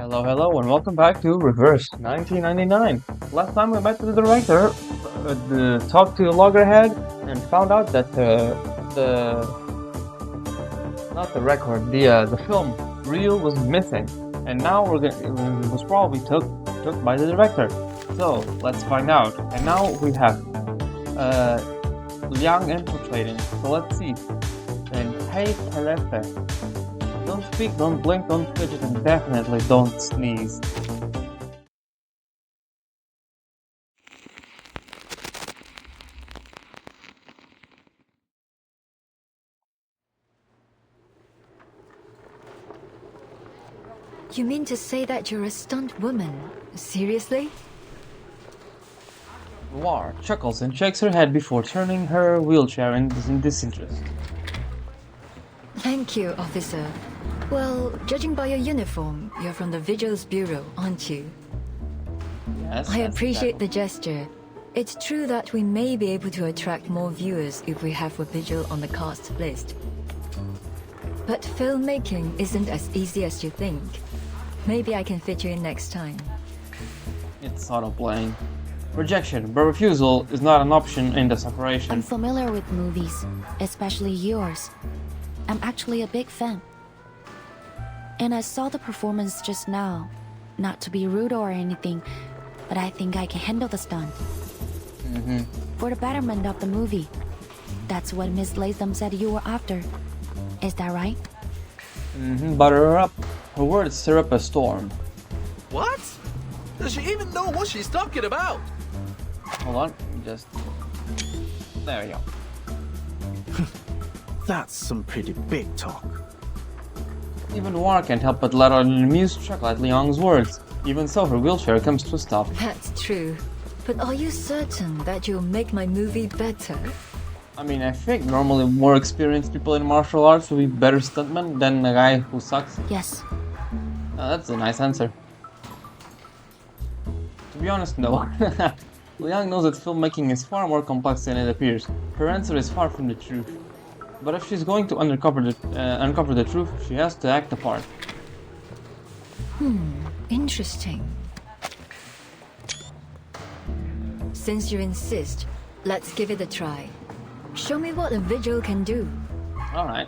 Hello, and welcome back to Reverse 1999. Last time we met the director, talked to Loggerhead, and found out that the not the record, the film reel was missing, and now it was probably took by the director. So let's find out. And now we have Liang infiltrating. So let's see. And hey, Telefe. Don't speak, don't blink, don't fidget, and definitely don't sneeze. You mean to say that you're a stunt woman? Seriously? War chuckles and shakes her head before turning her wheelchair in disinterest. Thank you, officer. Well, judging by your uniform, you're from the Vigils Bureau, aren't you? Yes, I appreciate the gesture. It's true that we may be able to attract more viewers if we have a Vigil on the cast list. But filmmaking isn't as easy as you think. Maybe I can fit you in next time. It's auto-playing. Rejection, but refusal is not an option in this operation. I'm familiar with movies, especially yours. I'm actually a big fan. And I saw the performance just now. Not to be rude or anything, but I think I can handle the stunt. For the betterment of the movie. That's what Miss Latham said you were after. Is that right? Butter her up. Her words stir up a storm. What? Does she even know what she's talking about? Hold on, just... There you go. That's some pretty big talk. Even War can't help but let out an amused chuckle at Liang's words. Even so, her wheelchair comes to a stop. That's true. But are you certain that you'll make my movie better? I mean, I think normally more experienced people in martial arts will be better stuntmen than a guy who sucks. Yes. That's a nice answer. To be honest, no. Liang knows that filmmaking is far more complex than it appears. Her answer is far from the truth. But if she's going to uncover the truth, she has to act the part. Interesting. Since you insist, let's give it a try. Show me what a Vigil can do. Alright.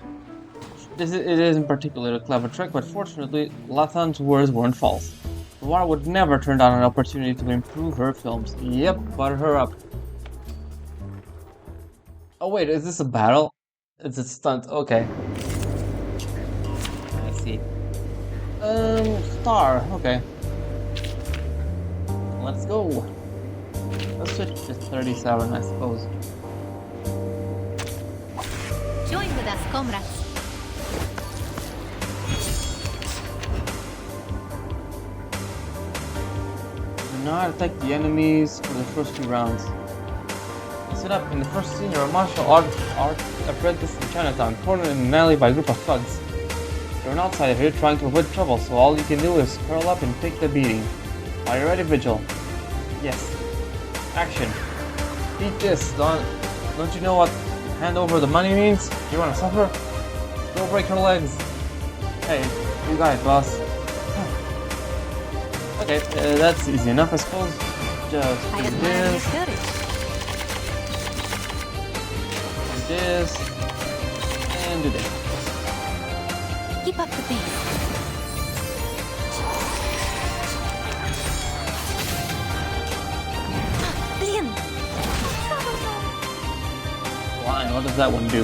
It isn't particularly a clever trick, but fortunately, Lathan's words weren't false. War would never turn down an opportunity to improve her films. Yep, butter her up. Oh wait, is this a battle? It's a stunt, okay. I see. Star, okay. Let's go. Let's switch to 37, I suppose. Join with us, comrades. Do not attack the enemies for the first 2 rounds. Set up in the first scene, you're a martial art apprentice in Chinatown, cornered in an alley by a group of thugs. You're an outsider here trying to avoid trouble, so all you can do is curl up and take the beating. Are you ready, Vigil? Yes. Action. Beat this, don't you know what hand over the money means? You wanna suffer? Don't break her legs. Hey, you got it, boss. Okay, that's easy enough, I suppose. Just I do admire your this, courage. do this, and do this. Keep up the pace. Liam! Line, what does that one do?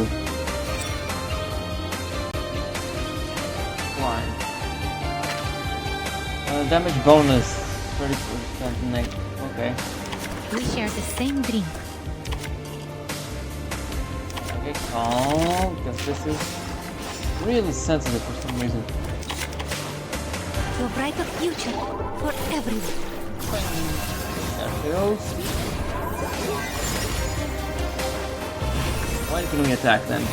Line. Damage bonus, 30% negative. Okay. We share the same dream. Okay, calm, because this is really sensitive for some reason. To a brighter future for everyone. There she goes. When can we attack then?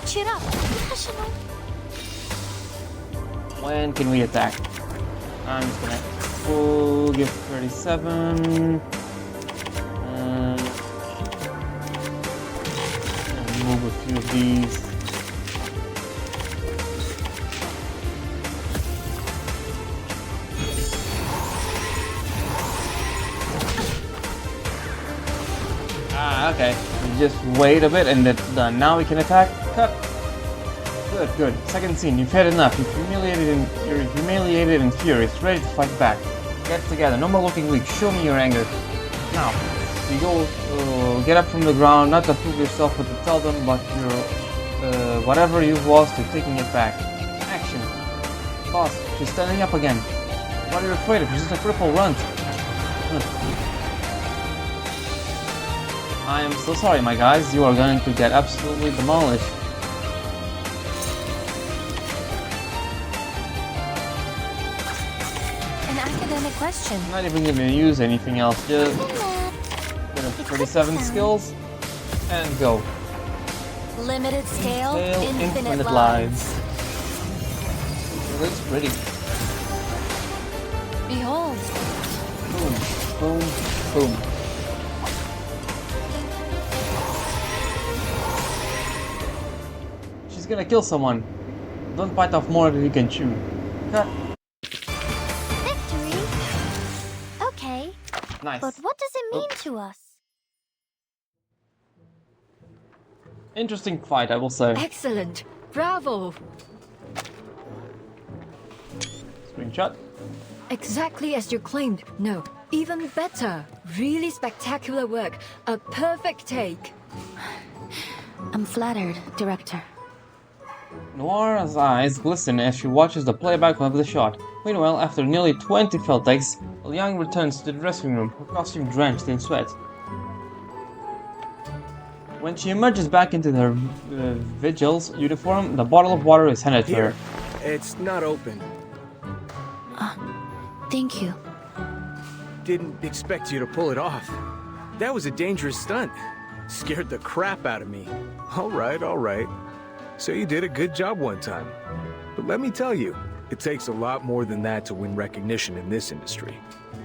Cheer up. National. When can we attack? I'm just gonna give 37. Move a few of these. Okay, just wait a bit and it's done. Now we can attack. Cut. Good, good. Second scene, you've had enough. You're humiliated and furious, ready to fight back. Get together, no more looking weak. Show me your anger. Now, you go, get up from the ground, not to prove yourself, but to tell them about your, whatever you've lost, you're taking it back. Action. Boss, she's standing up again. What are you afraid of? She's just a cripple runt. I am so sorry, my guys. You are going to get absolutely demolished. An academic question. I'm not even going to use anything else. Just bit of 37 skills and go. Limited scale, Infinite lives. It looks pretty. Behold. Boom, boom, boom. She's gonna kill someone. Don't bite off more than you can chew. Cut. Victory? Okay. Nice. But what does it mean to us? Interesting fight, I will say. Excellent. Bravo. Screenshot. Exactly as you claimed. No, even better. Really spectacular work. A perfect take. I'm flattered, director. Noira's eyes glisten as she watches the playback of the shot. Meanwhile, after nearly 20 failed takes, Liang returns to the dressing room, her costume drenched in sweat. When she emerges back into her vigil's uniform, the bottle of water is handed to her. Here, it's not open. Thank you. Didn't expect you to pull it off. That was a dangerous stunt. Scared the crap out of me. All right. So you did a good job one time. But let me tell you, it takes a lot more than that to win recognition in this industry.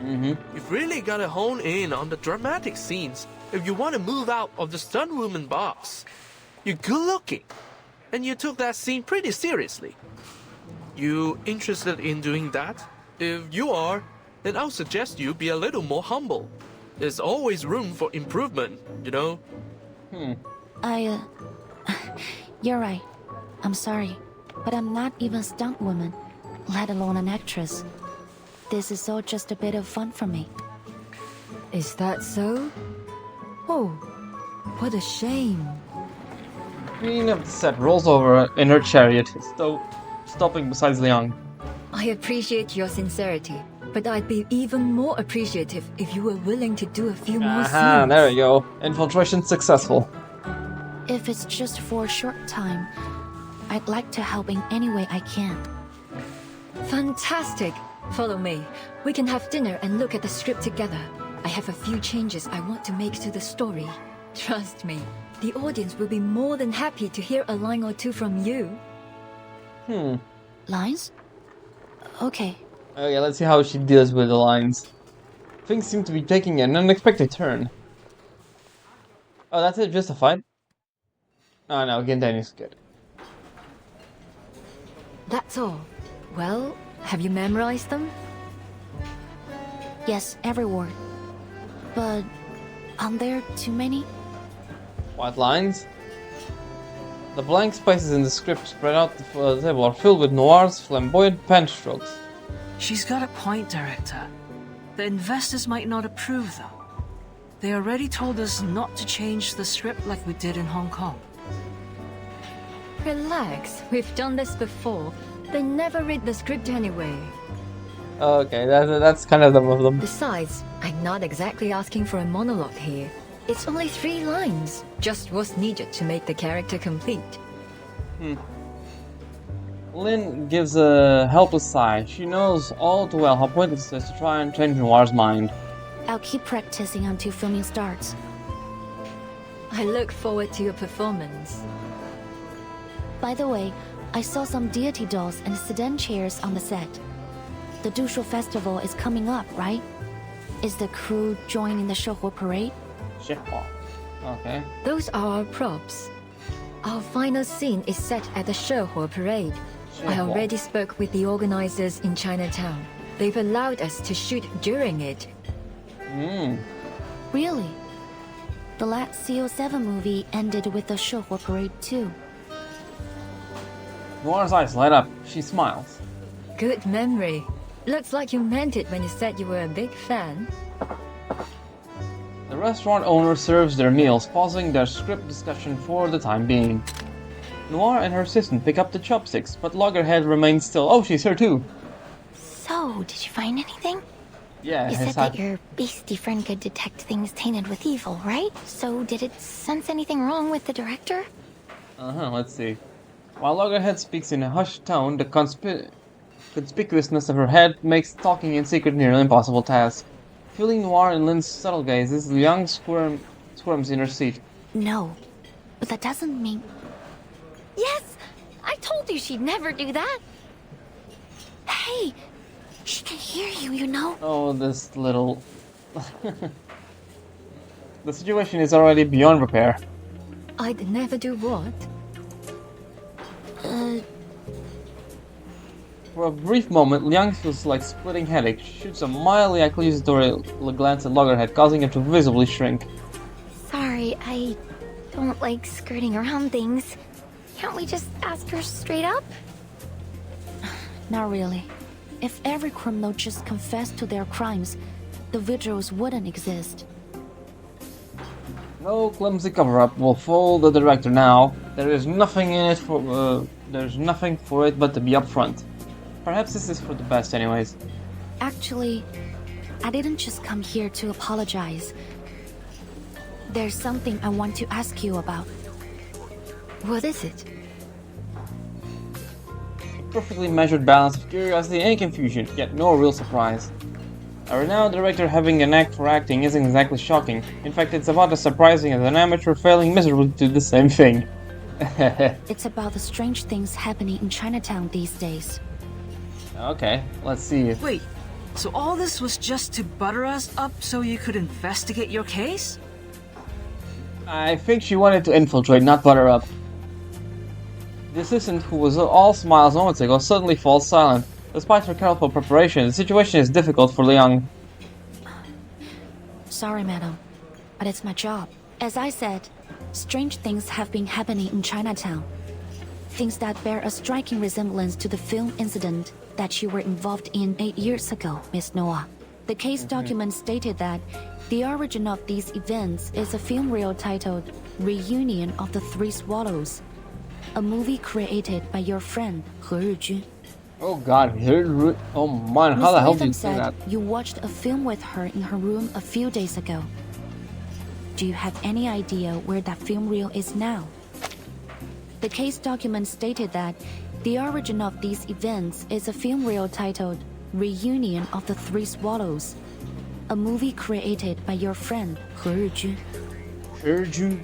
You've really got to hone in on the dramatic scenes if you want to move out of the stunt woman box. You're good looking, and you took that scene pretty seriously. You interested in doing that? If you are, then I'll suggest you be a little more humble. There's always room for improvement, you know? You're right. I'm sorry. But I'm not even a stunt woman, let alone an actress. This is all just a bit of fun for me. Is that so? Oh, what a shame. Queen of the set rolls over in her chariot, stopping beside Liang. I appreciate your sincerity, but I'd be even more appreciative if you were willing to do a few more scenes. There we go. Infiltration successful. If it's just for a short time, I'd like to help in any way I can. Fantastic! Follow me. We can have dinner and look at the script together. I have a few changes I want to make to the story. Trust me, the audience will be more than happy to hear a line or two from you. Lines? Okay. Okay, let's see how she deals with the lines. Things seem to be taking an unexpected turn. Oh, that's it? Just a fight? Oh no, continues. Good. That's all. Well, have you memorized them? Yes, every word. But aren't there too many? What lines? The blank spaces in the script spread out the table are filled with Noir's flamboyant pen strokes. She's got a point, Director. The investors might not approve, though. They already told us not to change the script like we did in Hong Kong. Relax, we've done this before. They never read the script anyway. Okay, that's kind of them of them. Besides, I'm not exactly asking for a monologue here. It's only 3 lines, just what's needed to make the character complete. Lin gives a helpless sigh. She knows all too well how pointless it is to try and change Noir's mind. I'll keep practicing until filming starts. I look forward to your performance. By the way, I saw some deity dolls and sedan chairs on the set. The Dushu Festival is coming up, right? Is the crew joining the Shouhu parade? Okay. Those are our props. Our final scene is set at the Shouhu parade. I already spoke with the organizers in Chinatown. They've allowed us to shoot during it. Really? The last CO7 movie ended with a show parade too. Noir's eyes light up. She smiles. Good memory. Looks like you meant it when you said you were a big fan. The restaurant owner serves their meals, pausing their script discussion for the time being. Noir and her assistant pick up the chopsticks, but Loggerhead remains still. Oh, she's here too. So, did you find anything? Yeah, You his said hat- that your beastie friend could detect things tainted with evil, right? So, did it sense anything wrong with the director? let's see. While Loggerhead speaks in a hushed tone, the conspicuousness of her head makes talking in secret near an impossible task. Feeling Noir and Lynn's subtle gazes, Young squirms in her seat. No, but that doesn't mean. Yes! I told you she'd never do that! Hey! She can hear you, you know? Oh, this little... The situation is already beyond repair. I'd never do what? For a brief moment, Liang feels like splitting headache. She shoots a mildly accusatory glance at Loggerhead, causing him to visibly shrink. Sorry, I don't like skirting around things. Can't we just ask her straight up? Not really. If every criminal just confessed to their crimes, the vigils wouldn't exist. No clumsy cover-up will fool the director now. There is nothing in it for there's nothing for it but to be upfront. Perhaps this is for the best anyways. Actually, I didn't just come here to apologize. There's something I want to ask you about. What is it? A perfectly measured balance of curiosity and confusion, yet no real surprise. A renowned director having a knack for acting isn't exactly shocking. In fact, it's about as surprising as an amateur failing miserably to do the same thing. It's about the strange things happening in Chinatown these days. Okay, let's see. Wait, so all this was just to butter us up so you could investigate your case? I think she wanted to infiltrate, not butter up. The assistant, who was all smiles moments ago, suddenly falls silent. Despite her careful preparation, the situation is difficult for Liang. Sorry, madam, but it's my job. As I said, strange things have been happening in Chinatown. Things that bear a striking resemblance to the film incident that you were involved in 8 years ago, Miss Noah. The case document stated that the origin of these events is a film reel titled Reunion of the Three Swallows, a movie created by your friend He Rijun. Oh god, oh man, how the hell did you Miss do Latham that? said you watched a film with her in her room a few days ago. Do you have any idea where that film reel is now? The case document stated that the origin of these events is a film reel titled Reunion of the Three Swallows, a movie created by your friend He Rijun.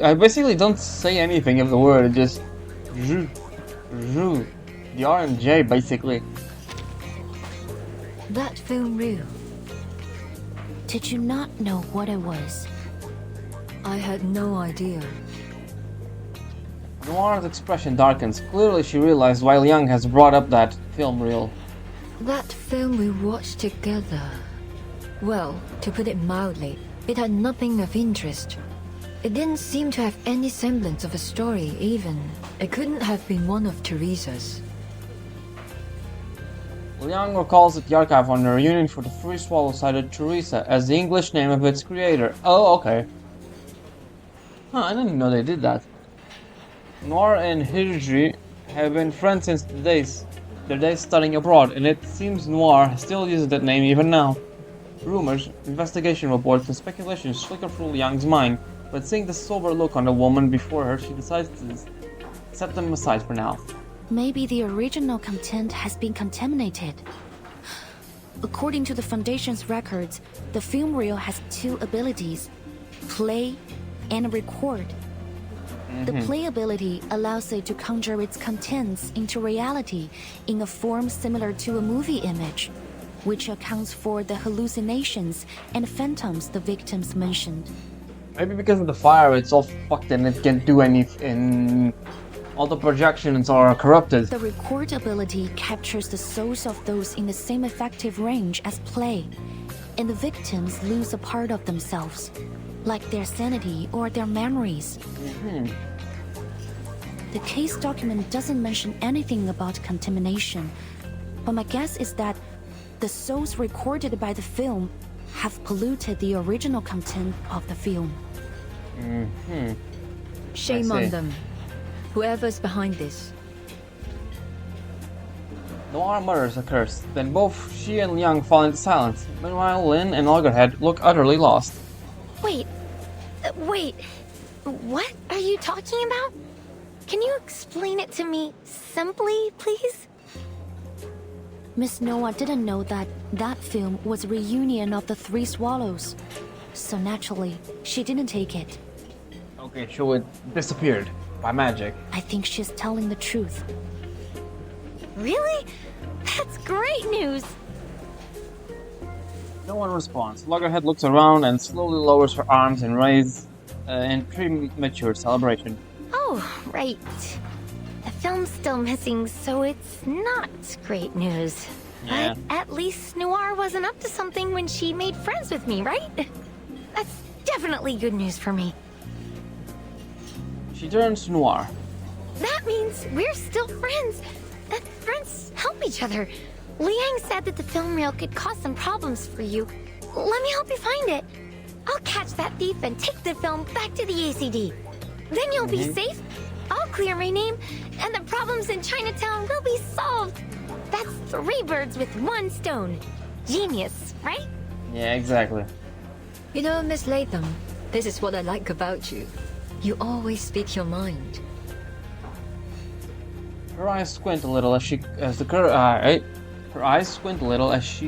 I basically don't say anything of the word, just the R and J basically. That film reel. Did you not know what it was? I had no idea. Noir's expression darkens. Clearly she realized why Liang has brought up that film reel. That film we watched together. Well, to put it mildly, it had nothing of interest. It didn't seem to have any semblance of a story, even. It couldn't have been one of Teresa's. Liang recalls that the archive on the reunion for the Free Swallow cited Teresa as the English name of its creator. Oh, okay. Huh, I didn't know they did that. Noir and Hirji have been friends since their days studying abroad, and it seems Noir still uses that name even now. Rumors, investigation reports, and speculations flicker through Liang's mind, but seeing the sober look on the woman before her, she decides to set them aside for now. Maybe the original content has been contaminated. According to the Foundation's records, the film reel has two abilities: play and record. The play ability allows it to conjure its contents into reality in a form similar to a movie image, which accounts for the hallucinations and phantoms the victims mentioned. Maybe because of the fire, it's all fucked and it can't do anything. All the projections are corrupted. The record ability captures the souls of those in the same effective range as play, and the victims lose a part of themselves, like their sanity or their memories. The case document doesn't mention anything about contamination, but my guess is that the souls recorded by the film have polluted the original content of the film. Shame I on see. them. Whoever's behind this. Noir murders occurs, then both she and Liang fall into silence. Meanwhile, Lin and Loggerhead look utterly lost. Wait. Wait. What are you talking about? Can you explain it to me simply, please? Miss Noah didn't know that that film was a reunion of the Three Swallows. So naturally, she didn't take it. Okay, so it disappeared by magic. I think she's telling the truth. Really? That's great news! No one responds. Loggerhead looks around and slowly lowers her arms and raises in premature celebration. Oh, right. The film's still missing, so it's not great news. Yeah. But at least Noir wasn't up to something when she made friends with me, right? That's definitely good news for me. She turns to Noir. That means we're still friends. And friends help each other. Liang said that the film reel could cause some problems for you. Let me help you find it. I'll catch that thief and take the film back to the ACD. Then you'll be safe. I'll clear my name, and the problems in Chinatown will be solved. That's 3 birds with 1 stone. Genius, right? Yeah, exactly. You know, Miss Latham, this is what I like about you. You always speak your mind. Her eyes squint a little as she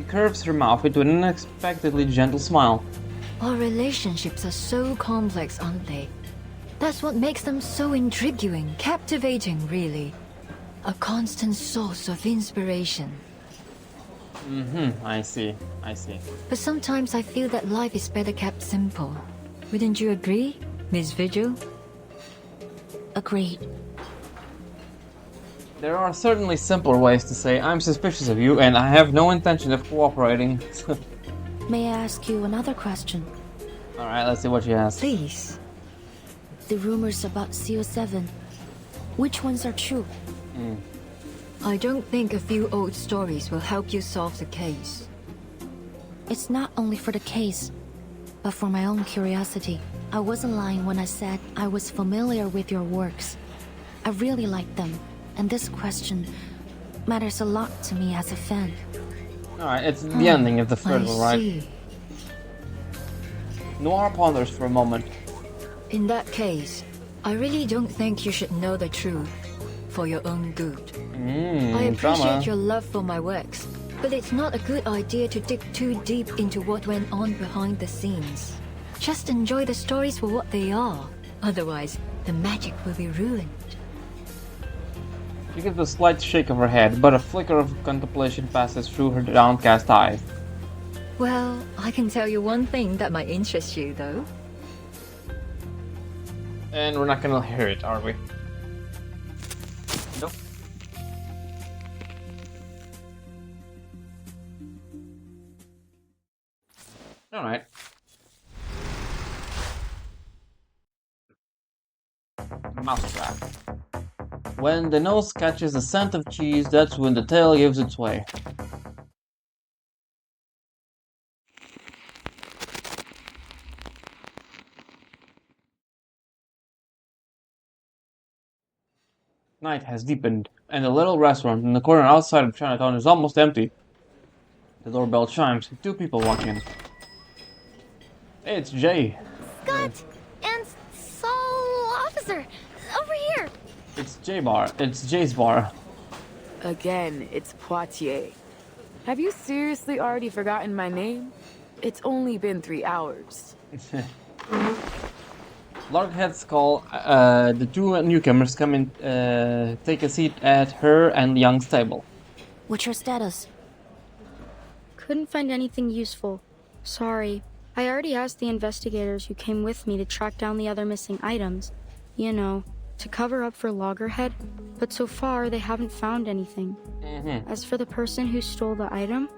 curves her mouth into an unexpectedly gentle smile. Our relationships are so complex, aren't they? That's what makes them so intriguing, captivating, really. A constant source of inspiration. I see. But sometimes I feel that life is better kept simple. Wouldn't you agree, Miss Vigil? Agreed. There are certainly simpler ways to say I'm suspicious of you and I have no intention of cooperating. May I ask you another question? Alright, let's see what she has. Please. The rumors about CO7, which ones are true? I don't think a few old stories will help you solve the case. It's not only for the case, but for my own curiosity. I wasn't lying when I said I was familiar with your works. I really like them, and this question matters a lot to me as a fan. Alright, it's the ending of the third one, right? See. Noir ponders for a moment. In that case, I really don't think you should know the truth for your own good. I appreciate Drama. your love for my works, but it's not a good idea to dig too deep into what went on behind the scenes. Just enjoy the stories for what they are. Otherwise, the magic will be ruined. She gives a slight shake of her head, but a flicker of contemplation passes through her downcast eyes. Well, I can tell you one thing that might interest you, though. And we're not gonna hear it, are we? Nope. Alright. Mousetrap. When the nose catches the scent of cheese, that's when the tail gives its way. Night has deepened, and the little restaurant in the corner outside of Chinatown is almost empty. The doorbell chimes, 2 people walk in. Hey, it's Jay. Scott and Saul Officer, over here. It's Jay's bar. Again, it's Poitier. Have you seriously already forgotten my name? It's only been 3 hours. Loggerhead's call, the 2 newcomers come in, take a seat at her and Young's table. What's your status? Couldn't find anything useful. Sorry. I already asked the investigators who came with me to track down the other missing items. You know, to cover up for Loggerhead, but so far they haven't found anything. As for the person who stole the item,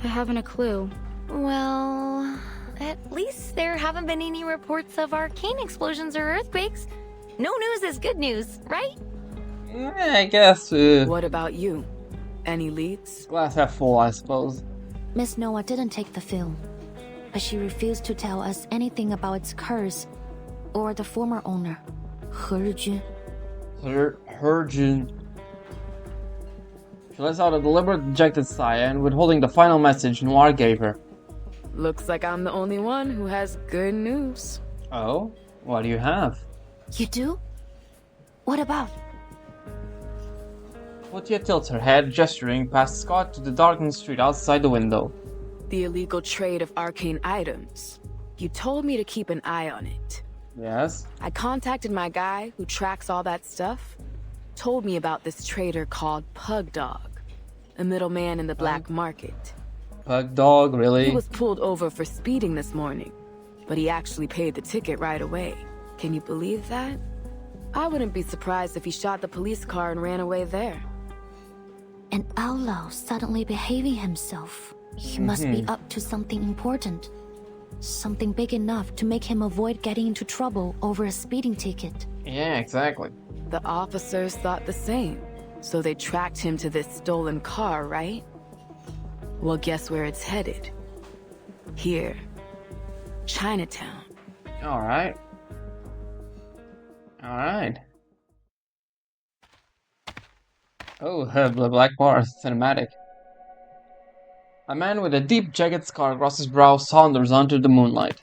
I haven't a clue. Well, at least there haven't been any reports of arcane explosions or earthquakes. No news is good news, right? Yeah, I guess. What about you? Any leads? Glass half full, I suppose. Miss Noah didn't take the film, but she refused to tell us anything about its curse or the former owner, He Rijun. Herjun. She lets out a deliberate, dejected sigh and withholding the final message Noir gave her. Looks like I'm the only one who has good news. Oh? What do you have? You do? What about? Poitier tilts her head, gesturing past Scott to the darkened street outside the window. The illegal trade of arcane items. You told me to keep an eye on it. Yes? I contacted my guy who tracks all that stuff. Told me about this trader called Pug Dog, a middleman in the black market. Pug dog, really? He was pulled over for speeding this morning, but he actually paid the ticket right away. Can you believe that? I wouldn't be surprised if he shot the police car and ran away there. An outlaw suddenly behaving himself. He must be up to something important. Something big enough to make him avoid getting into trouble over a speeding ticket. Yeah, exactly. The officers thought the same, so they tracked him to this stolen car, right? Well, guess where it's headed? Here. Chinatown. Alright. Alright. Oh, the black bar is cinematic. A man with a deep jagged scar across his brow saunters onto the moonlight.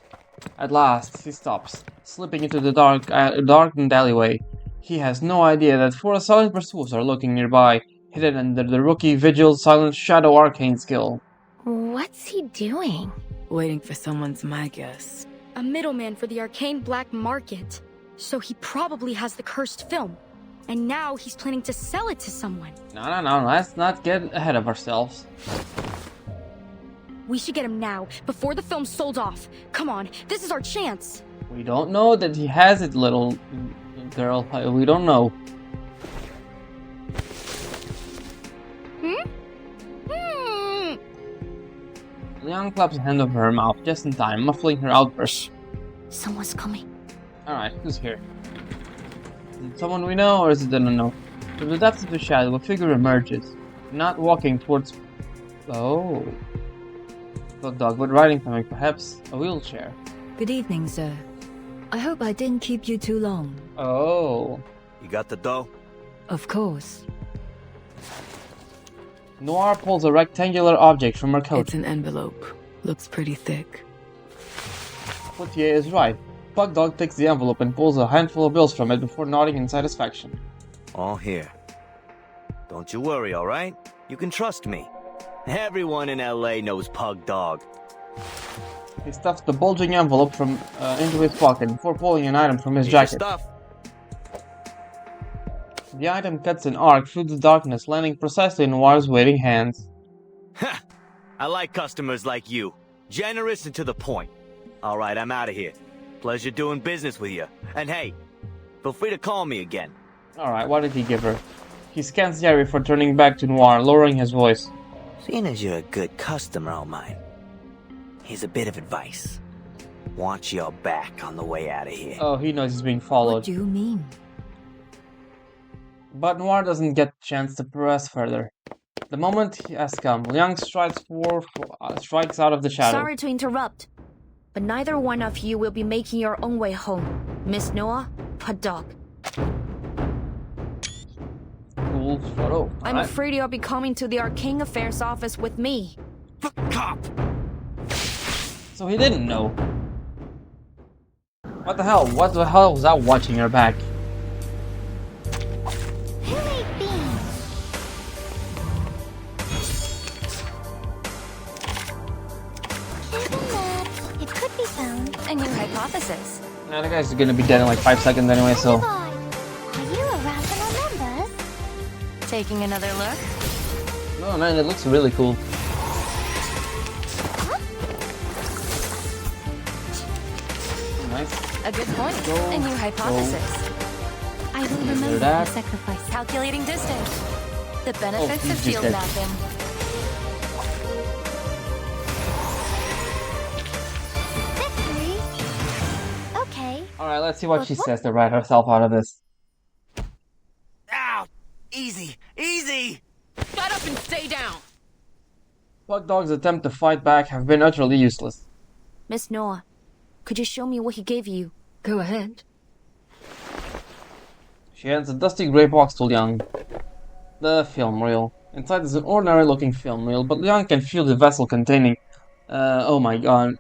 At last, he stops, slipping into the darkened alleyway. He has no idea that four silent pursuers are lurking nearby, hidden under the rookie Vigil's silent shadow arcane skill. What's he doing? Waiting for someone's my guess. A middleman for the arcane black market. So he probably has the cursed film. And now he's planning to sell it to someone. No, let's not get ahead of ourselves. We should get him now, before the film's sold off. Come on, this is our chance. We don't know that he has it, little girl. We don't know. Leon claps a hand over her mouth just in time, muffling her outburst. Someone's coming. Alright, who's here? Is it someone we know, or is it an unknown? From the depths of the shadow, a figure emerges, not walking towards... Oh... Bug dog, but riding something, perhaps a wheelchair. Good evening, sir. I hope I didn't keep you too long. Oh... You got the dough? Of course. Noir pulls a rectangular object from her coat. It's an envelope. Looks pretty thick. Poitier is right. Bug dog takes the envelope and pulls a handful of bills from it before nodding in satisfaction. All here. Don't you worry, alright? You can trust me. Everyone in LA knows Pug Dog. He stuffs the bulging envelope from into his pocket before pulling an item from his Here's your jacket. stuff. The item cuts an arc through the darkness, landing precisely in Noir's waiting hands. Ha! I like customers like you. Generous and to the point. Alright, I'm out of here. Pleasure doing business with you. And hey, feel free to call me again. Alright, what did he give her? He scans the area before turning back to Noir, lowering his voice. Seeing as you're a good customer of mine, here's a bit of advice. Watch your back on the way out of here. Oh, he knows he's being What followed. do you mean? But Noir doesn't get a chance to press further. The moment has come. Liang strikes out of the shadow. Sorry to interrupt, but neither one of you will be making your own way home. Miss Noah, Pug Dog. Cool photo. I'm afraid you'll be coming to the Arcane Affairs office with me. Cop! So he didn't know. What the hell? What the hell was that watching her back? Who made beans? Given that it could be found. A new hypothesis. Nah, the guy's gonna be dead in like 5 seconds anyway, so... Are you a rational numbers? Taking another look? Oh man, it looks really cool. Nice. A good point. Go, A new hypothesis. I will Hear remember that? the sacrifice. Calculating distance. The benefits he's of just field dead. mapping. Alright, let's see what she says to write herself out of this. Ow! Easy! Easy! Shut up and stay down! Pug Dog's attempt to fight back have been utterly useless. Miss Noah, could you show me what he gave you? Go ahead. She hands a dusty grey box to Liang. The film reel. Inside is an ordinary looking film reel, but Liang can feel the vessel containing, oh my god,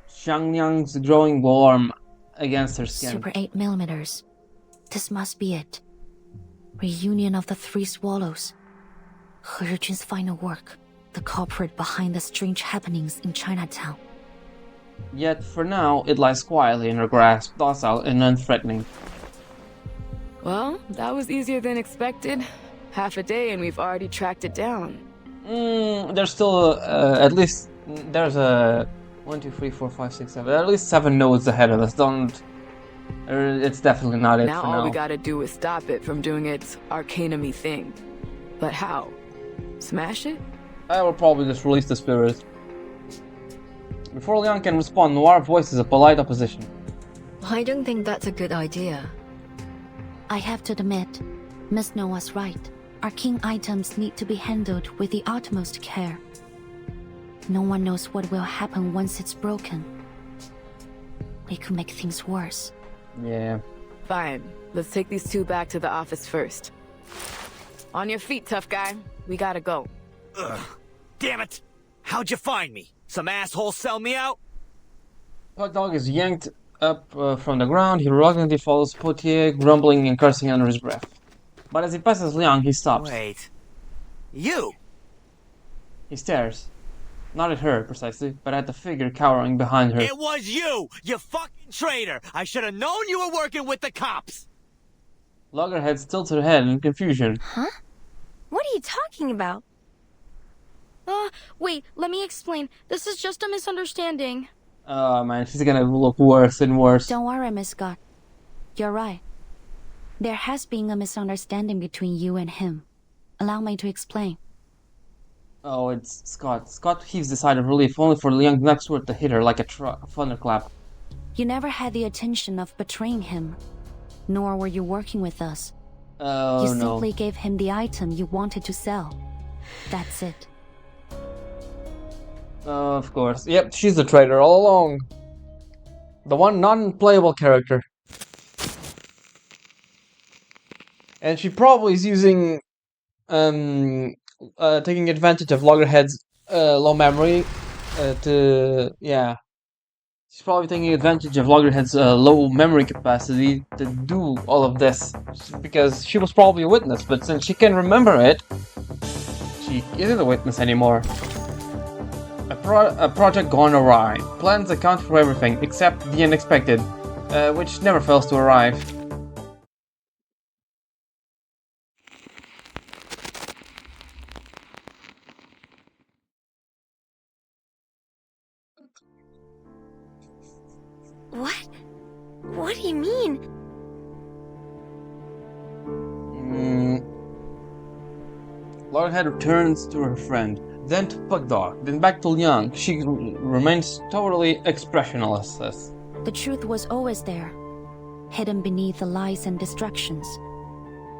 Xiangyang's growing warm against her skin. Super 8mm. This must be it. Reunion of the Three Swallows. He Zhijun's final work. The culprit behind the strange happenings in Chinatown. Yet, for now, it lies quietly in her grasp, docile and unthreatening. Well, that was easier than expected. Half a day and we've already tracked it down. There's still, at least, there's a 1, 2, 3, 4, 5, 6, 7, at least 7 nodes ahead of us. It's definitely not it Now for all now. we gotta do is stop it from doing its arcanum-y thing. But how? Smash it? I will probably just release the spirit. Before Liang can respond, Noir voices a polite opposition. I don't think that's a good idea. I have to admit, Miss Noah's right. Arcane items need to be handled with the utmost care. No one knows what will happen once it's broken. We could make things worse. Yeah. Fine. Let's take these two back to the office first. On your feet, tough guy. We gotta go. Ugh. Damn it! How'd you find me? Some asshole sell me out? Pug Dog is yanked up from the ground. He reluctantly follows Potier, grumbling and cursing under his breath. But as he passes Liang, he stops. Wait. You? He stares. Not at her, precisely, but at the figure cowering behind her. It was you! You fucking traitor! I should have known you were working with the cops! Loggerhead tilts her head in confusion. Huh? What are you talking about? Wait, let me explain. This is just a misunderstanding. Oh man, she's gonna look worse and worse. Don't worry, Miss Scott. You're right. There has been a misunderstanding between you and him. Allow me to explain. Oh, it's Scott. Scott heaves a sigh of relief, only for the young next word to hit her like a thunderclap. You never had the intention of betraying him, nor were you working with us. Oh, You no. simply gave him the item you wanted to sell. That's it. Of course. Yep, she's the traitor all along. The one non-playable character. And she probably is using, taking advantage of Loggerhead's low memory yeah. She's probably taking advantage of Loggerhead's low memory capacity to do all of this. Because she was probably a witness, but since she can remember it, she isn't a witness anymore. A project gone awry. Plans account for everything except the unexpected, which never fails to arrive. What? What do you mean? Loggerhead returns to her friend, then to Pug Dog, then back to Liang. She remains totally expressionless. The truth was always there, hidden beneath the lies and distractions.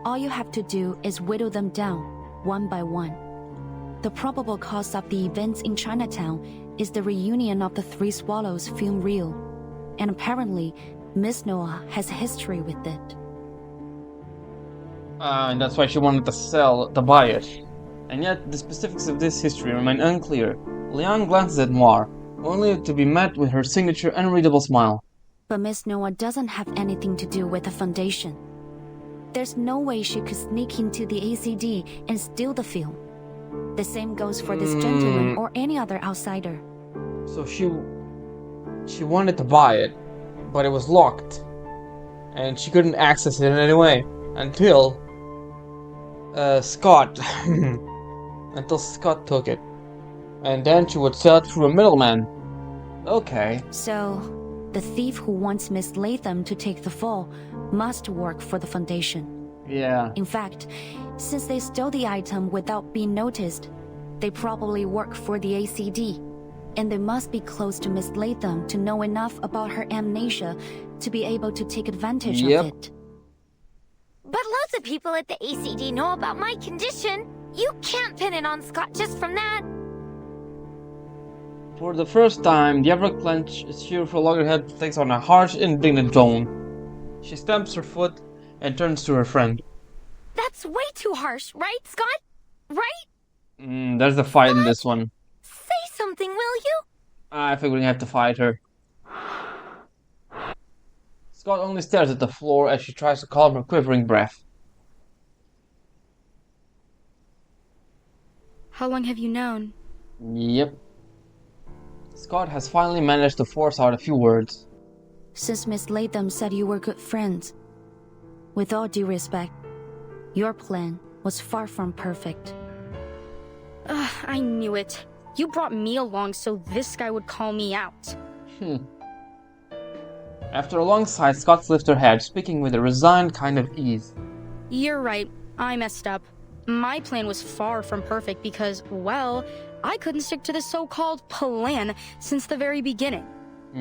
All you have to do is whittle them down, one by one. The probable cause of the events in Chinatown is the reunion of the Three Swallows film reel, and apparently, Miss Noah has a history with it. And that's why she wanted to buy it. And yet, the specifics of this history remain unclear. Liang glances at Noir, only to be met with her signature unreadable smile. But Miss Noah doesn't have anything to do with the Foundation. There's no way she could sneak into the ACD and steal the film. The same goes for this gentleman or any other outsider. So she wanted to buy it, but it was locked. And she couldn't access it in any way. Until Scott took it. And then she would sell it through a middleman. Okay. So, the thief who wants Miss Latham to take the fall must work for the Foundation. Yeah. In fact, since they stole the item without being noticed, they probably work for the ACD. And they must be close to Miss Latham to know enough about her amnesia to be able to take advantage Yep. of it. But loads of people at the ACD know about my condition. You can't pin it on Scott just from that. For the first time, the ever-clenched, cheerful loggerhead takes on a harsh, indignant tone. She stamps her foot and turns to her friend. That's way too harsh, right, Scott? Right? There's a fight in this one. Say something, will you? I think we have to fight her. Scott only stares at the floor as she tries to calm her quivering breath. How long have you known? Yep. Scott has finally managed to force out a few words. Since Miss Latham said you were good friends. With all due respect, your plan was far from perfect. Ugh, I knew it. You brought me along so this guy would call me out. After a long sigh, Scott lifts her head, speaking with a resigned kind of ease. You're right. I messed up. My plan was far from perfect because, well, I couldn't stick to the so-called plan since the very beginning.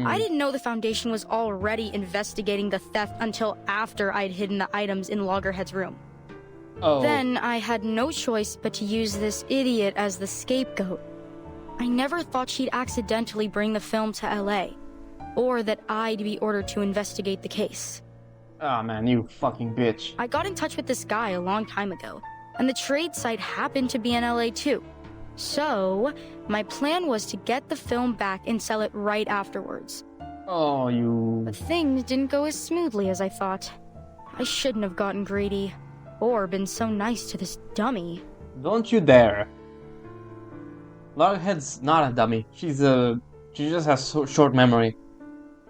I didn't know the Foundation was already investigating the theft until after I'd hidden the items in Loggerhead's room. Oh. Then I had no choice but to use this idiot as the scapegoat. I never thought she'd accidentally bring the film to LA, or that I'd be ordered to investigate the case. Ah, man, you fucking bitch. I got in touch with this guy a long time ago, and the trade site happened to be in LA too. So, my plan was to get the film back and sell it right afterwards. Oh, you... But things didn't go as smoothly as I thought. I shouldn't have gotten greedy, or been so nice to this dummy. Don't you dare. Loggerhead's not a dummy. She just has short memory.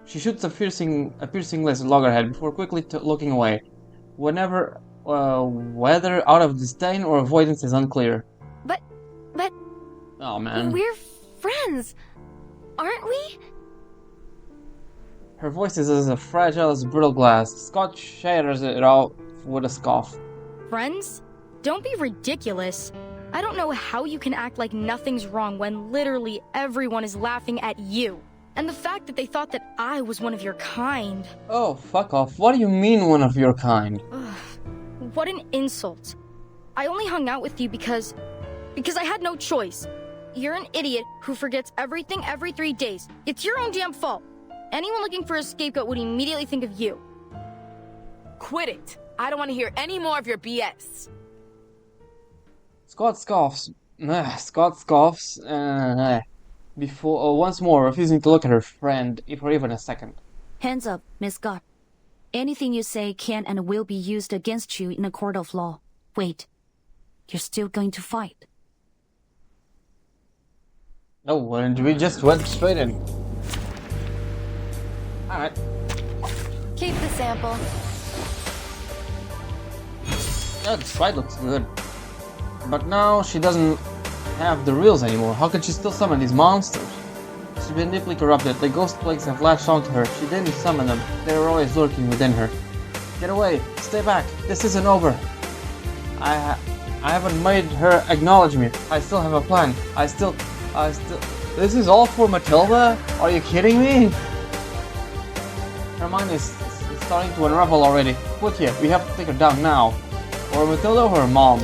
She shoots a piercing glance at Loggerhead before quickly looking away. Whether out of disdain or avoidance is unclear. But... Oh, man. We're friends, aren't we? Her voice is as fragile as brittle glass. Scott shatters it out with a scoff. Friends? Don't be ridiculous. I don't know how you can act like nothing's wrong when literally everyone is laughing at you. And the fact that they thought that I was one of your kind. Oh, fuck off. What do you mean one of your kind? Ugh, what an insult. I only hung out with you because I had no choice. You're an idiot who forgets everything every 3 days. It's your own damn fault. Anyone looking for a scapegoat would immediately think of you. Quit it. I don't want to hear any more of your BS. Scott scoffs. Before once more, refusing to look at her friend for even a second. Hands up, Miss Scott. Anything you say can and will be used against you in a court of law. Wait. You're still going to fight? Oh, and we just went straight in. Alright. Keep the sample. Yeah, this fight looks good. But now she doesn't have the reels anymore. How can she still summon these monsters? She's been deeply corrupted. The ghost plagues have latched onto her. She didn't summon them. They were always lurking within her. Get away. Stay back. This isn't over. I haven't made her acknowledge me. I still have a plan. I still... This is all for Matilda? Are you kidding me? Her mind is starting to unravel already. Look here, we have to take her down now. Or Matilda or her mom.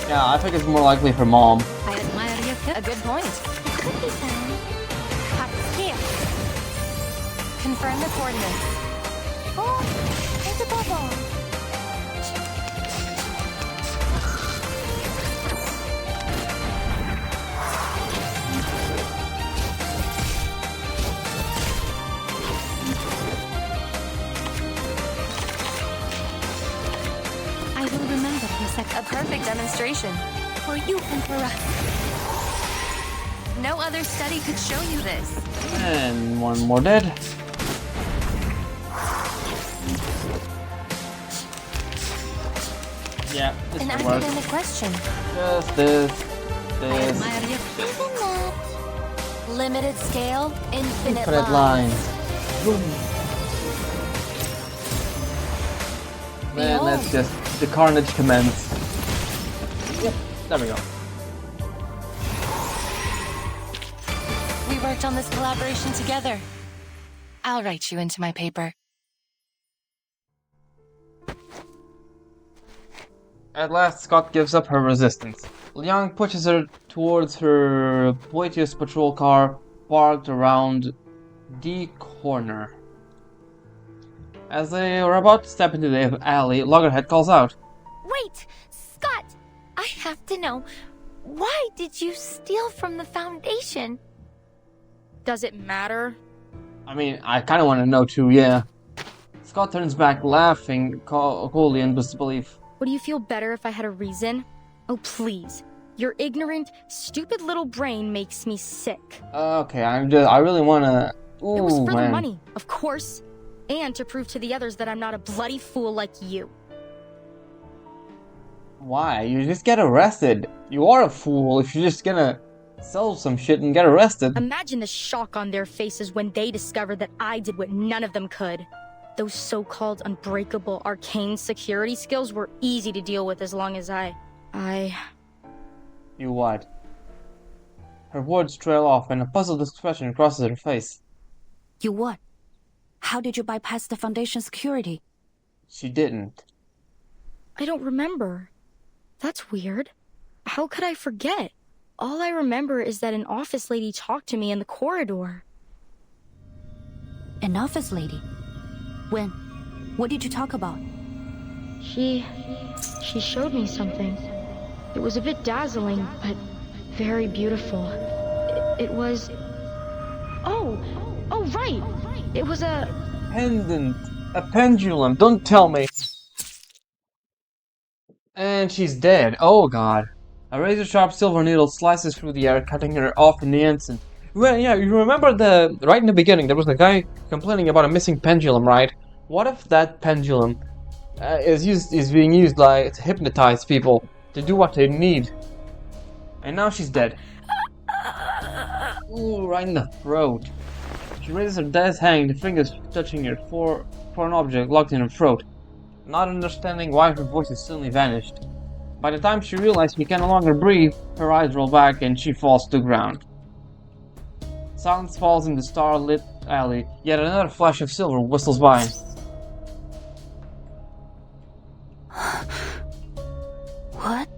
Yeah, I think it's more likely her mom. I admire your fit. A good point. It could be found. Hot here. Confirm the coordinates. Oh, there's a bubble. I will remember in a A perfect demonstration. For you and for us. No other study could show you this. And one more dead. Yeah, this An will work. academic question. Just this. Isn't that limited scale, infinite Infinite lines? lines. Boom. Then let's just... The carnage commence. Yep, there we go. We worked on this collaboration together. I'll write you into my paper. At last, Scott gives up her resistance. Liang pushes her towards her Boetius patrol car parked around the corner. As they are about to step into the alley, Loggerhead calls out. Wait! Scott! I have to know. Why did you steal from the Foundation? Does it matter? I mean, I kinda wanna know too, yeah. Scott turns back, laughing coldly in disbelief. Would you feel better if I had a reason? Oh, please. Your ignorant, stupid little brain makes me sick. Okay, I really wanna... Ooh, It was for man. the money, of course. And to prove to the others that I'm not a bloody fool like you. Why? You just get arrested. You are a fool if you're just gonna sell some shit and get arrested. Imagine the shock on their faces when they discovered that I did what none of them could. Those so-called unbreakable arcane security skills were easy to deal with as long as I... You what? Her words trail off and a puzzled expression crosses her face. You what? How did you bypass the Foundation security? She didn't. I don't remember. That's weird. How could I forget? All I remember is that an office lady talked to me in the corridor. An office lady? When? What did you talk about? She showed me something. It was a bit dazzling, but very beautiful. It was... Oh, right! It was a... Pendant. A pendulum. Don't tell me. And she's dead. Oh god. A razor-sharp silver needle slices through the air, cutting her off in the instant. Well, yeah, you remember right in the beginning, there was a guy complaining about a missing pendulum, right? What if that pendulum is being used to hypnotize people, to do what they need? And now she's dead. Ooh, right in the throat. She raises her dead hand, the fingers touching her for an object locked in her throat, not understanding why her voice has suddenly vanished. By the time she realizes she can no longer breathe, her eyes roll back and she falls to the ground. Silence falls in the star-lit alley, yet another flash of silver whistles by. What?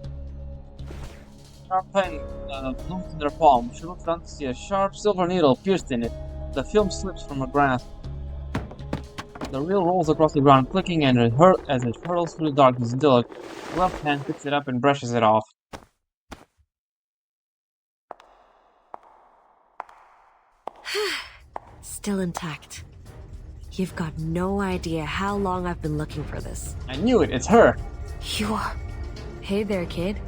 Sharp pen looms in her palm. She looks down to see a sharp silver needle pierced in it. The film slips from her grasp. The reel rolls across the ground, clicking and it as it hurtles through the darkness until a gloved hand picks it up and brushes it off. Still intact. You've got no idea how long I've been looking for this. I knew it, it's her! You are... Hey there, kid.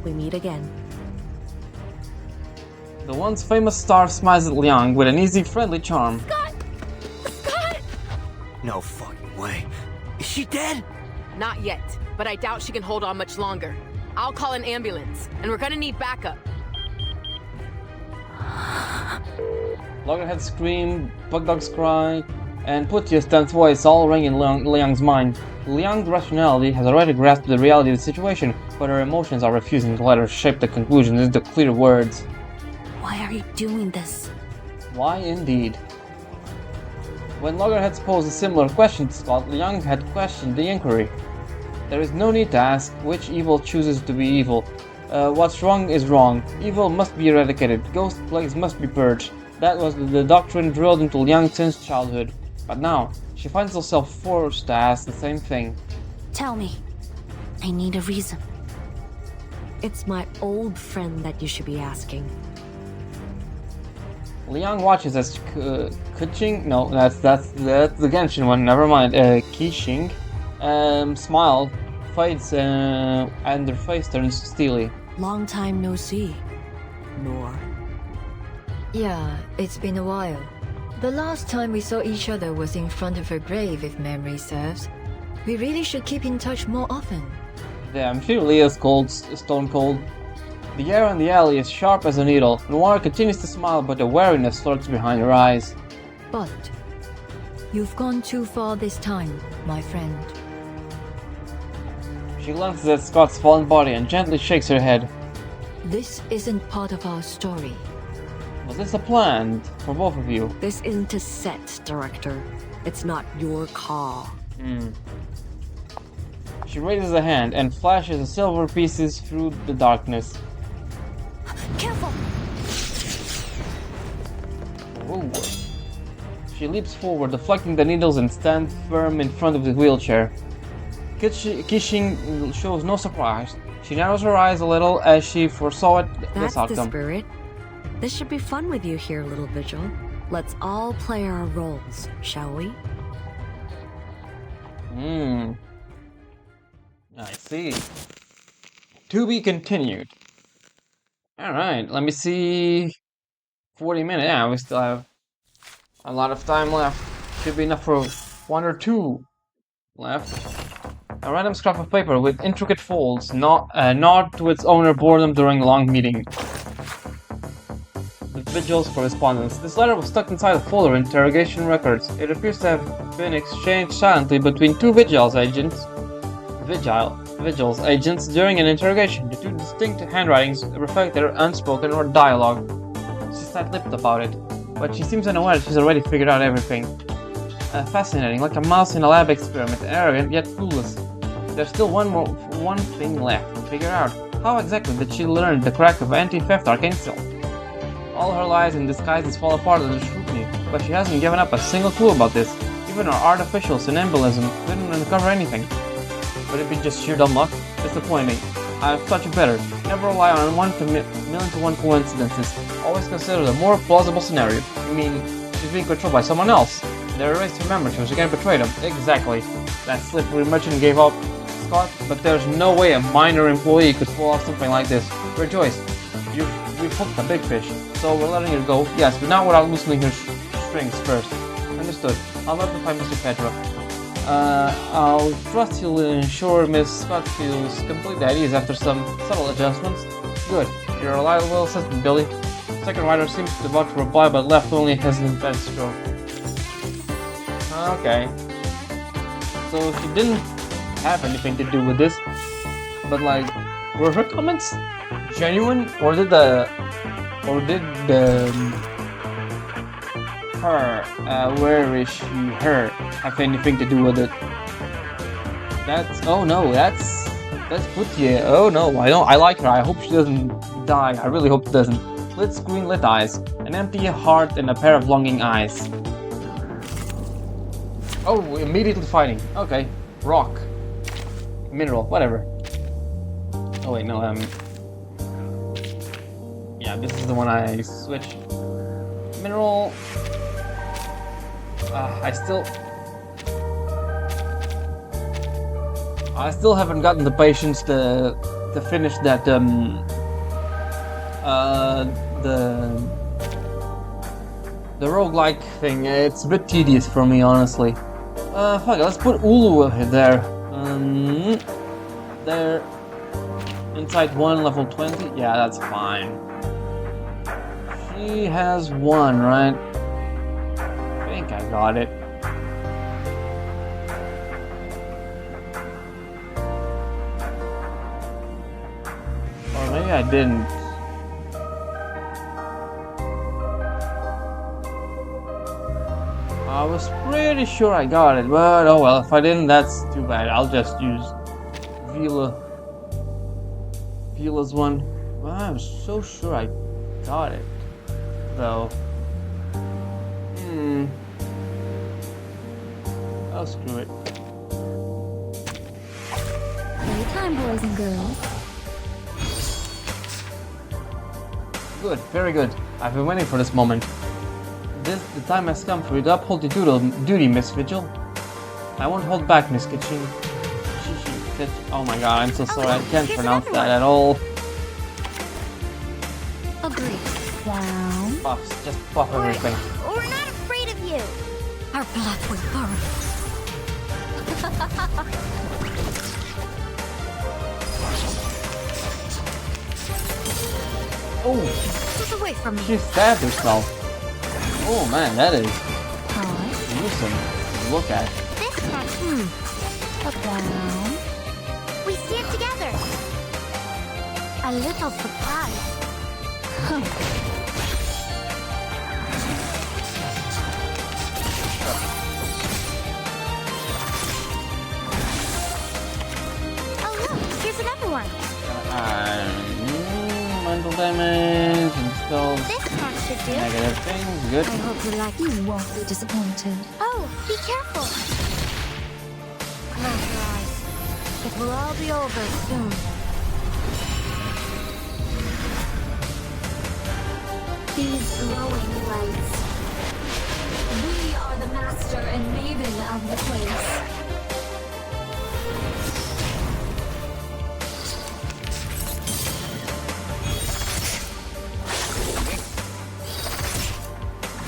We meet again. The once famous star smiles at Liang with an easy, friendly charm. Scott! Scott! No fucking way. Is she dead? Not yet, but I doubt she can hold on much longer. I'll call an ambulance, and we're gonna need backup. Loggerhead scream, Bugdog's cry, and Putius' tense voice all ring in Liang's mind. Liang's rationality has already grasped the reality of the situation, but her emotions are refusing to let her shape the conclusion into clear words. Why are you doing this? Why indeed? When Loggerhead posed a similar question to Scott, Liang had questioned the inquiry. There is no need to ask which evil chooses to be evil. What's wrong is wrong. Evil must be eradicated. Ghost plagues must be purged. That was the doctrine drilled into Liang since childhood. But now, she finds herself forced to ask the same thing. Tell me. I need a reason. It's my old friend that you should be asking. Liang watches as Kuching, no, that's the Genshin one, never mind, Qixing, smile, fades, and her face turns steely. Long time no see. Nor. Yeah, it's been a while. The last time we saw each other was in front of her grave, if memory serves. We really should keep in touch more often. Damn, she really is cold, stone cold. The air in the alley is sharp as a needle. Noir continues to smile, but the wariness lurks behind her eyes. But you've gone too far this time, my friend. She glances at Scott's fallen body and gently shakes her head. This isn't part of our story. Was this a plan for both of you? This isn't a set, Director. It's not your call. She raises a hand and flashes the silver pieces through the darkness. Careful! Ooh. She leaps forward, deflecting the needles and stands firm in front of the wheelchair. Kissing shows no surprise. She narrows her eyes a little as she foresaw this That's outcome. the spirit. This should be fun with you here, little Vigil. Let's all play our roles, shall we? I see. To be continued. Alright, let me see. 40 minutes. Yeah, we still have a lot of time left. Should be enough for 1 or 2 left. A random scrap of paper with intricate folds, nod to its owner boredom during a long meeting. The Vigil's correspondence. This letter was stuck inside a folder of interrogation records. It appears to have been exchanged silently between 2 Vigil's agents during an interrogation. The 2 distinct handwritings reflect their unspoken or dialogue. She's tight-lipped about it, but she seems unaware that she's already figured out everything. Fascinating, like a mouse in a lab experiment, arrogant yet clueless. There's still one thing left to figure out. How exactly did she learn the crack of anti-theft arcane stealth? All her lies and disguises fall apart under scrutiny, but she hasn't given up a single clue about this. Even her artificials and embolism couldn't uncover anything. Would it be just sheer dumb luck? Disappointing. I've thought you better. Never rely on 1 to million to 1 coincidences. Always consider the more plausible scenario. You mean she's being controlled by someone else? They erased her memory, she again betrayed him. Exactly. That slippery merchant gave up Scott, but there's no way a minor employee could pull off something like this. Rejoice. We've hooked a big fish, so we're letting her go. Yes, but not without loosening her strings first. Understood. I'll notify Mr. Petra. I'll trust you'll ensure Miss Scott feels completely at ease after some subtle adjustments. Good. You're a reliable assistant, Billy. Second writer seems about to reply, but left only a hesitant pen stroke. Okay. So she didn't have anything to do with this, but like, were her comments genuine, or did her, where is she, her, have anything to do with it? Oh no, that's Putye. Oh no, I like her. I hope she doesn't die. I really hope she doesn't. Lit screen, lit eyes. An empty heart and a pair of longing eyes. Oh, immediately fighting. Okay. Rock. Mineral, whatever. Oh wait, no, yeah, this is the one I switched. Mineral. I still haven't gotten the patience to finish that the roguelike thing. It's a bit tedious for me, honestly. Fuck it, let's put Ulu there. There. Inside 1, level 20? Yeah, that's fine. She has 1, right? I think I got it. Or maybe I didn't. I was pretty sure I got it, but oh well, if I didn't, that's too bad. I'll just use Vila's one. Well, I'm so sure I got it, though. Oh, screw it. Playtime, boys and girls. Good, very good. I've been waiting for this moment. The time has come for you to uphold your duty, Miss Vigil. I won't hold back, Miss Kitchen. Oh my god, I'm so sorry. I can't pronounce that at all. Agreed. Down. Buffs, just buff everything. We're not afraid of you. Our blood will burn. Oh, Get away from me. she stabbed herself. Oh man, that is Pause. gruesome to look at. This time. Up down. We see it together. A little surprise. another one. Mental damage and spells. This part should do. Negative things. Good. I hope you like you won't be disappointed. Oh, be careful. Close your eyes. It will all be over soon. These glowing lights. We are the master and maven of the place.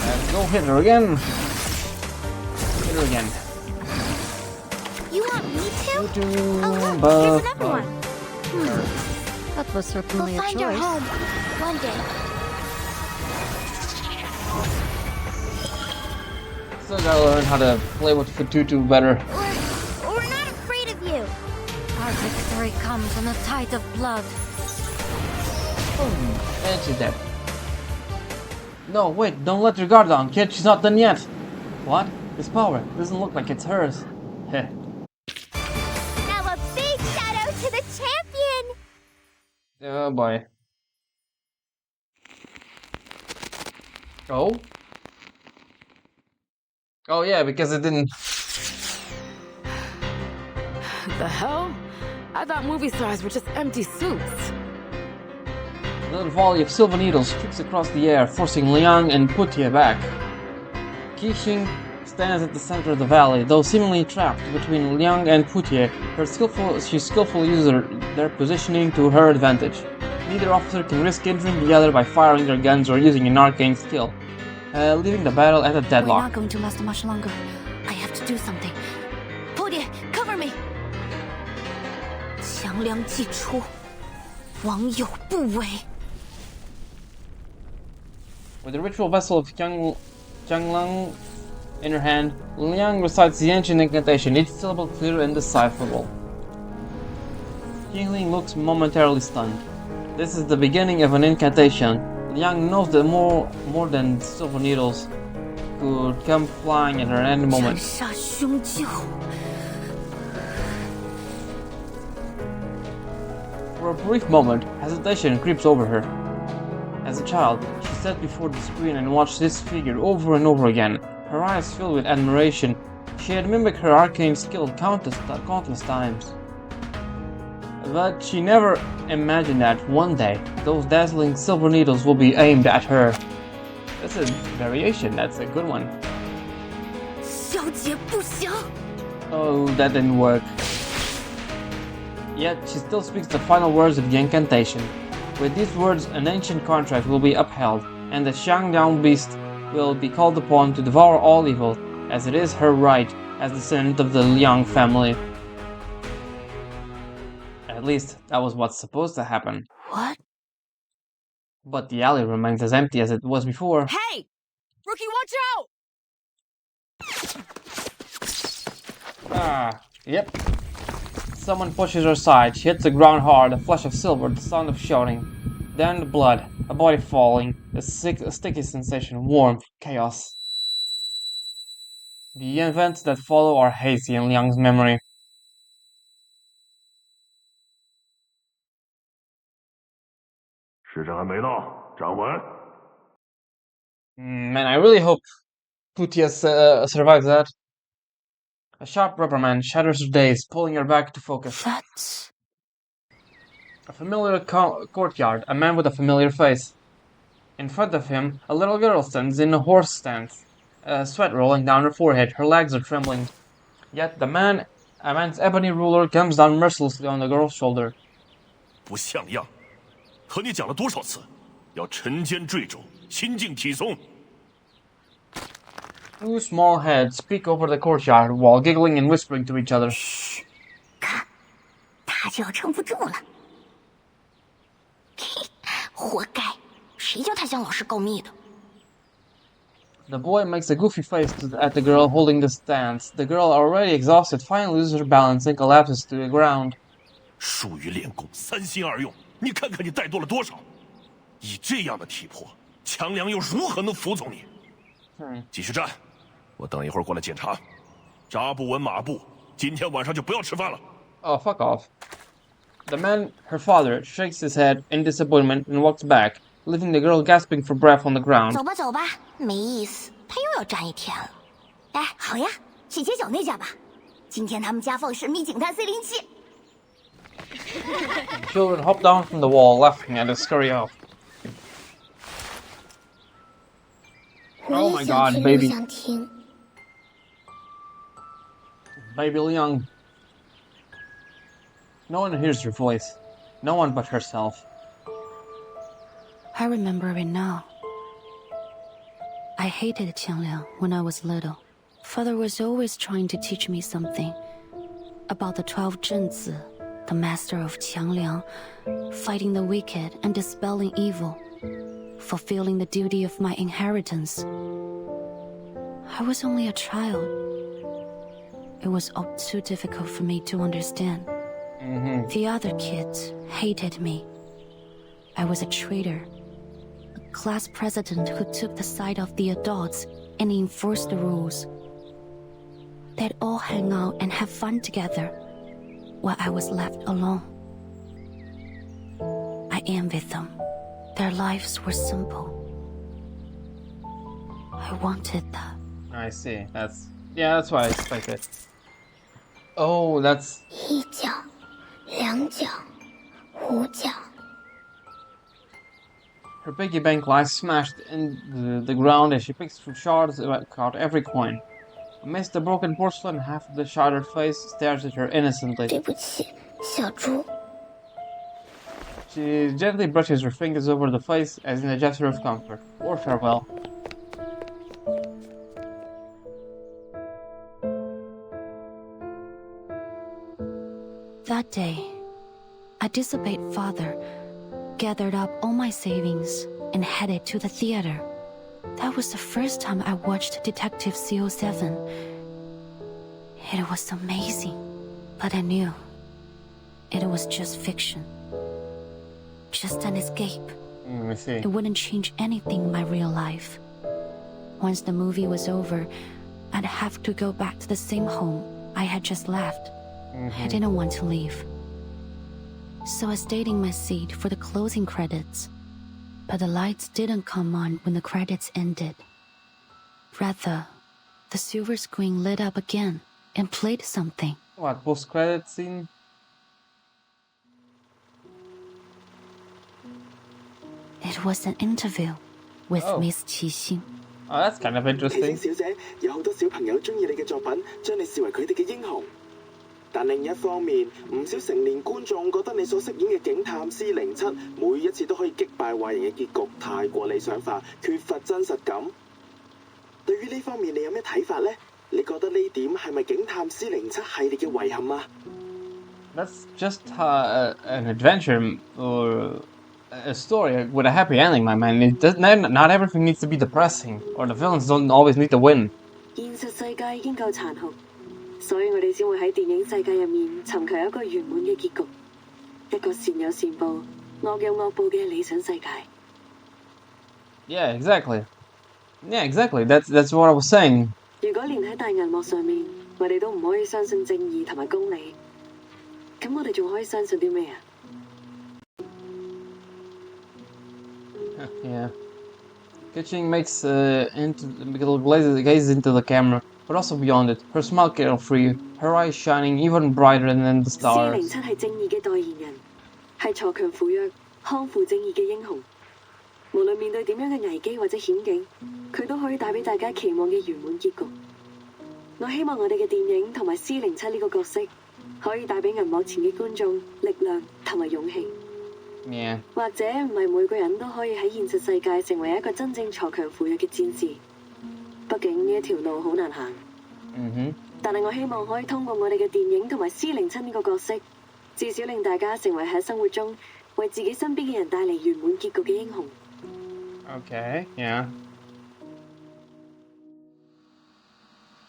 Let's go hit her again. Hit her again. You want me to? Oh, look, here's another one. That was certainly We'll a find our choice. home one day. Still gotta learn how to play with the tutu better. We're not afraid of you. Our victory comes in the tide of blood. And she's dead. No, wait, don't let your guard down, kid. She's not done yet. What? This power doesn't look like it's hers. Heh. Now a big shout out to the champion! Oh boy. Oh? Oh yeah, because it didn't. The hell? I thought movie stars were just empty suits. Another volley of silver needles streaks across the air, forcing Liang and Putia back. Qixing stands at the center of the valley, though seemingly trapped between Liang and Putia. She skillfully uses their positioning to her advantage. Neither officer can risk injuring the other by firing their guns or using an arcane skill, leaving the battle at a We're deadlock. not going to last much longer. I have to do something. Podie, cover me! 强梁既出，王有不为。 With the ritual vessel of Jianglang in her hand, Liang recites the ancient incantation, each syllable clear and decipherable. Yingling looks momentarily stunned. This is the beginning of an incantation. Liang knows that more than silver needles could come flying at her any 斩 moment. 杀凶旧。 For a brief moment, hesitation creeps over her. As a child, she sat before the screen and watched this figure over and over again, her eyes filled with admiration. She had mimicked her arcane skill countless times. But she never imagined that one day, those dazzling silver needles will be aimed at her. That's a variation, that's a good one. 小姐不行。 Oh, that didn't work. Yet, she still speaks the final words of the incantation. With these words, an ancient contract will be upheld, and the Showdown beast will be called upon to devour all evil, as it is her right as descendant of the Liang family. At least, that was what's supposed to happen. What? But the alley remains as empty as it was before. Hey! Rookie, watch out! Ah, yep. Someone pushes her aside. She hits the ground hard, a flash of silver, the sound of shouting. Then the blood, a body falling, a sticky sensation, warmth, chaos. The events that follow are hazy in Liang's memory. Man, I really hope Putia survives that. A sharp reprimand shatters her days, pulling her back to focus. That's... A familiar courtyard, a man with a familiar face. In front of him, a little girl stands in a horse stance, sweat rolling down her forehead, her legs are trembling. Yet a man's ebony ruler comes down mercilessly on the girl's shoulder. 不像样，和你讲了多少次，要沉肩坠肘，心静体松。 Two small heads speak over the courtyard while giggling and whispering to each other. 看，他就要撑不住了。嘿，活该，谁叫他向老师告密的？ The boy makes a goofy face at the girl holding the stance. The girl, already exhausted, finally loses her balance and collapses to the ground. 疏于练功，三心二用，你看看你怠惰了多少！以这样的体魄，强梁又如何能服从你？继续站，我等一会儿过来检查。扎不稳马步，今天晚上就不要吃饭了。Oh, fuck off. The man, her father, shakes his head in disappointment and walks back, leaving the girl gasping for breath on the ground. 走吧走吧，没意思，他又要站一天了。哎，好呀，去街角那家吧。今天他们家放神秘警探C07。Children hop down from the wall, laughing and scurry off. Oh my god, baby. Baby Liang. No one hears her voice. No one but herself. I remember it now. I hated Qiangliang when I was little. Father was always trying to teach me something about the 12 Zhenzi, the master of Qiangliang, fighting the wicked and dispelling evil, fulfilling the duty of my inheritance. I was only a child. It was all too difficult for me to understand. The other kids hated me. I was a traitor, a class president who took the side of the adults and enforced the rules. They'd all hang out and have fun together, while I was left alone. I envied them. Their lives were simple. I wanted that. I see. That's what I expected. Oh, that's... 一角、两角、五角。 Her piggy bank lies smashed in the ground as she picks through shards out every coin. Amidst the broken porcelain, half of the shattered face stares at her innocently. 对不起，小猪。 She gently brushes her fingers over the face as in a gesture of comfort or farewell. That day, I disobeyed Father, gathered up all my savings, and headed to the theater. That was the first time I watched Detective CO7. It was amazing, but I knew it was just fiction. Just an escape. I see. It wouldn't change anything in my real life. Once the movie was over, I'd have to go back to the same home I had just left. I didn't want to leave. So I stayed in my seat for the closing credits. But the lights didn't come on when the credits ended. Rather, the silver screen lit up again and played something. What, post-credit scene? It was an interview with Miss Qixing. Oh, that's kind of interesting. 小姐，有好多小朋友中意你嘅作品，將你視為佢哋嘅英雄。但另一方面，唔少成年觀眾覺得你所飾演嘅警探C07每一次都可以擊敗壞人嘅結局太過理想化，缺乏真實感。對於呢方面，你有咩睇法呢？你覺得呢點係咪警探C07系列嘅遺憾啊？ That's just an adventure or a story with a happy ending, my man. Not everything needs to be depressing, or the villains don't always need to win. 現實世界已經夠殘酷，所以我哋先會喺電影世界入面尋求一個圓滿嘅結局，一個善有善報、惡有惡報嘅理想世界。Yeah, exactly. Yeah, exactly. That's what I was saying. 如果連喺大銀幕上面，我哋都唔可以相信正義同埋公理，咁我哋仲可以相信啲咩啊？ Yeah. Kitching makes gazes into the camera, but also beyond it. Her smile carefree, her eyes shining even brighter than the stars. C07係正義嘅代言人，係鋤強扶弱、匡扶正義嘅英雄。無論面對點樣嘅危機或者險境，佢都可以帶俾大家期望嘅圓滿結局。我希望我哋嘅電影同埋C07呢個角色，可以帶俾銀幕前嘅觀眾力量同埋勇氣。 Yeah. 或者唔係每個人都可以喺現實世界成為一個真正鋤強扶弱嘅戰士，畢竟呢一條路好難行。但係我希望可以通過我哋嘅電影同埋C07呢個角色，至少令大家成為喺生活中為自己身邊嘅人帶嚟圓滿結局嘅英雄。Okay, yeah.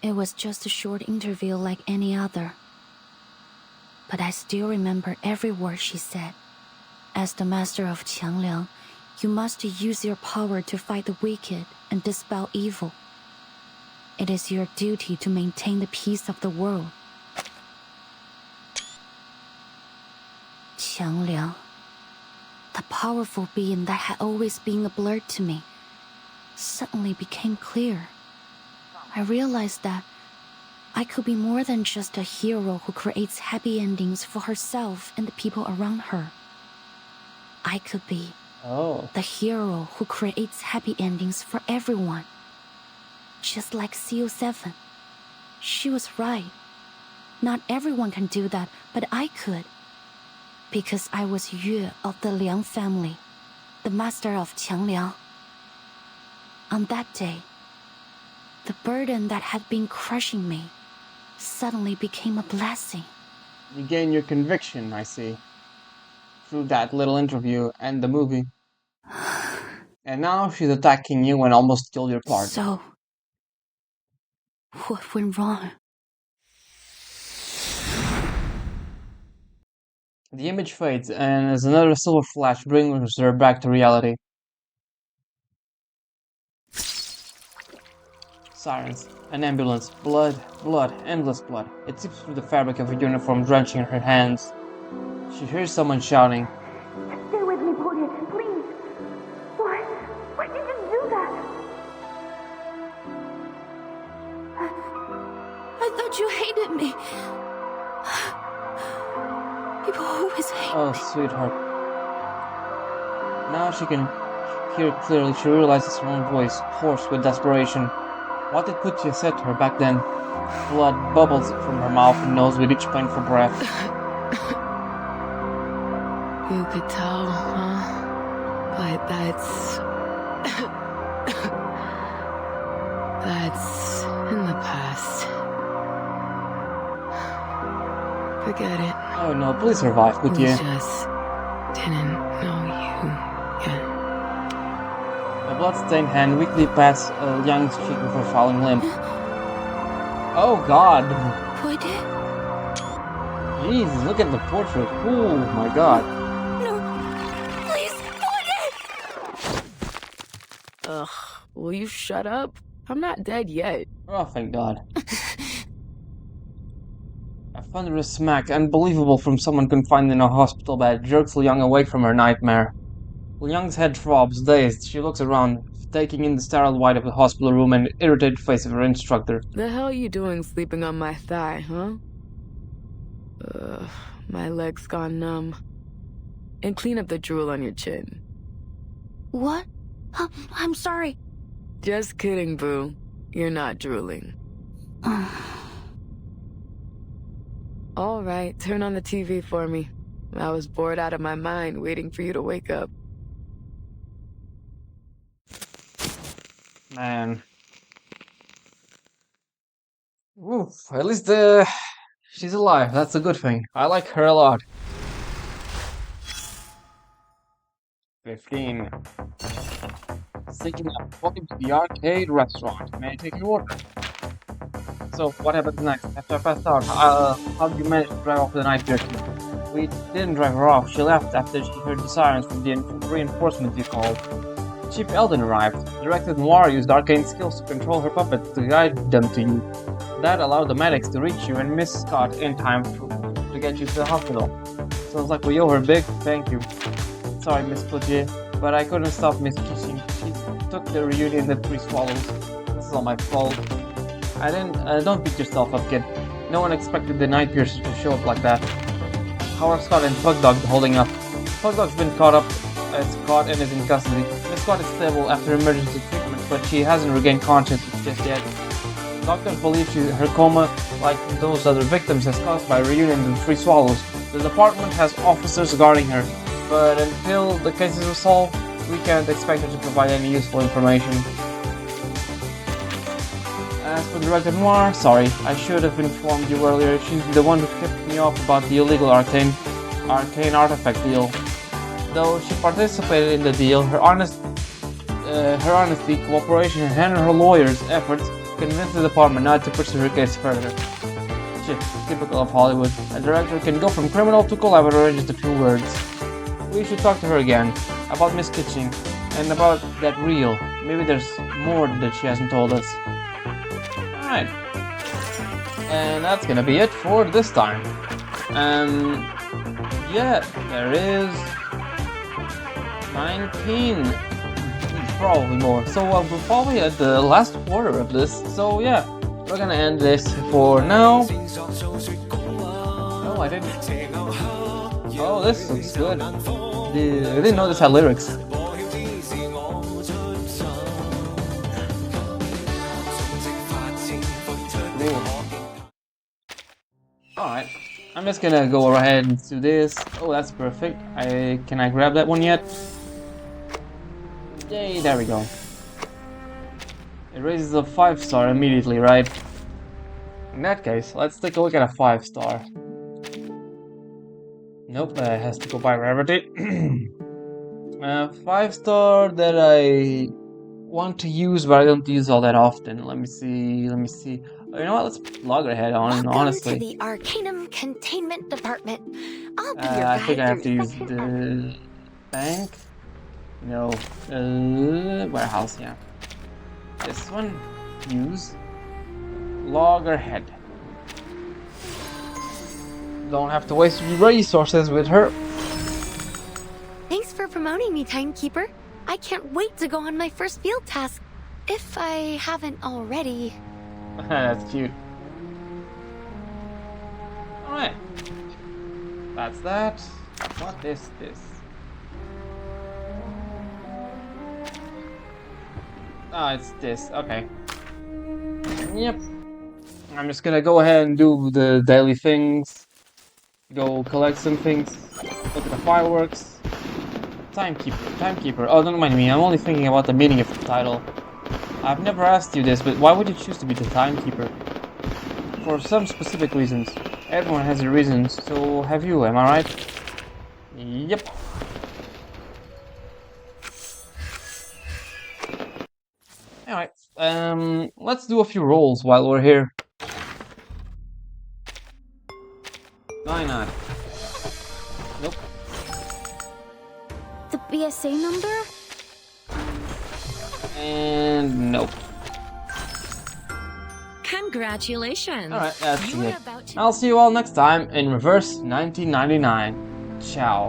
It was just a short interview like any other. But I still remember every word she said. As the master of Qiangliang, you must use your power to fight the wicked and dispel evil. It is your duty to maintain the peace of the world. Qiang Liang, the powerful being that had always been a blur to me, suddenly became clear. I realized that I could be more than just a hero who creates happy endings for herself and the people around her. I could be the hero who creates happy endings for everyone. Just like CO7. She was right. Not everyone can do that, but I could. Because I was Yue of the Liang family, the master of Qiangliang. On that day, the burden that had been crushing me suddenly became a blessing. You gain your conviction, I see, through that little interview and the movie. And now she's attacking you and almost killed your partner. So, what went wrong? The image fades, and as another silver flash brings her back to reality. Sirens, an ambulance, blood, blood, endless blood. It seeps through the fabric of her uniform, drenching her hands. She hears someone shouting. Stay with me, Portia, please. Why did you do that? I thought you hated me. People always hate Oh, sweetheart. Now she can hear clearly. She realizes her own voice, hoarse with desperation. What did Putia said to her back then? Blood bubbles from her mouth and nose with each painful breath. You could tell, huh? But that's in the past. Forget it. Oh no, please survive, We Putia. just didn't know you yet. A blood-stained hand weakly pats Liang's cheek before falling limp. Oh god! What? Jesus, look at the portrait. Oh my god. No, please, what? Ugh, will you shut up? I'm not dead yet. Oh, thank god. A thunderous smack, unbelievable from someone confined in a hospital bed, jerks Liang awake from her nightmare. Liang's head throbs, dazed. She looks around, taking in the sterile white of the hospital room and the irritated face of her instructor. The hell are you doing sleeping on my thigh, huh? Ugh, my leg's gone numb. And clean up the drool on your chin. What? I'm sorry. Just kidding, boo. You're not drooling. All right, turn on the TV for me. I was bored out of my mind waiting for you to wake up. Man. Oof, at least she's alive. That's a good thing. I like her a lot. 15. Seeking out welcome to the arcade restaurant. May I take your order? So, what happens next? After I passed out, how did you manage to drive off the night piercer? We didn't drive her off. She left after she heard the sirens from the reinforcements you called. Chief Eldon arrived. Director Noir used arcane skills to control her puppets to guide them to you. That allowed the medics to reach you and Miss Scott in time to get you to the hospital. Sounds like we owe her a big thank you. Sorry, Miss Potier, but I couldn't stop Miss Kissing. She took the reunion the 3 swallows. This is all my fault. Don't beat yourself up, kid. No one expected the night piercer to show up like that. How are Scott and Pug Dog holding up? Pug Dog's been caught and is in custody. Miss Scott is stable after emergency treatment, but she hasn't regained consciousness just yet. Doctors believe her coma, like those other victims, is caused by a reunion of the 3 swallows. The department has officers guarding her, but until the case is resolved, we can't expect her to provide any useful information. As for Director Noir, sorry, I should have informed you earlier. She's the one who tipped me off about the illegal arcane artifact deal. Though she participated in the deal, her honesty, cooperation, and her lawyer's efforts convinced the department not to pursue her case further. Shit, typical of Hollywood. A director can go from criminal to collaborator in just a few words. We should talk to her again about Miss Kitching and about that reel. Maybe there's more that she hasn't told us. Alright. And that's gonna be it for this time. Yeah, there is 19. Probably more. So we're probably at the last quarter of this. So yeah, we're gonna end this for now. Oh, I didn't. Oh, this looks good. I didn't know this had lyrics. Alright, I'm just gonna go ahead and do this. Oh, that's perfect. Can I grab that one yet? Yay, there we go. It raises a 5-star immediately, right? In that case, let's take a look at a 5-star. Nope, that has to go by rarity. 5-star that I want to use, but I don't use all that often. Let me see. You know what? Let's loggerhead on, honestly. Welcome to the Arcanum Containment Department. I'll be your I think I guide have to through use section the bank. No, warehouse, yeah. This one, use loggerhead. Don't have to waste resources with her. Thanks for promoting me, Timekeeper. I can't wait to go on my first field task. If I haven't already. That's cute. Alright. That's that. What is this? Ah, it's this. Okay. Yep. I'm just gonna go ahead and do the daily things. Go collect some things. Look at the fireworks. Timekeeper. Oh, don't mind me. I'm only thinking about the meaning of the title. I've never asked you this, but why would you choose to be the timekeeper? For some specific reasons. Everyone has their reasons, so have you, am I right? Yep. Alright, let's do a few rolls while we're here. Why not? Nope. The BSA number? And nope. Congratulations. Alright, that's it. I'll see you all next time in Reverse 1999. Ciao.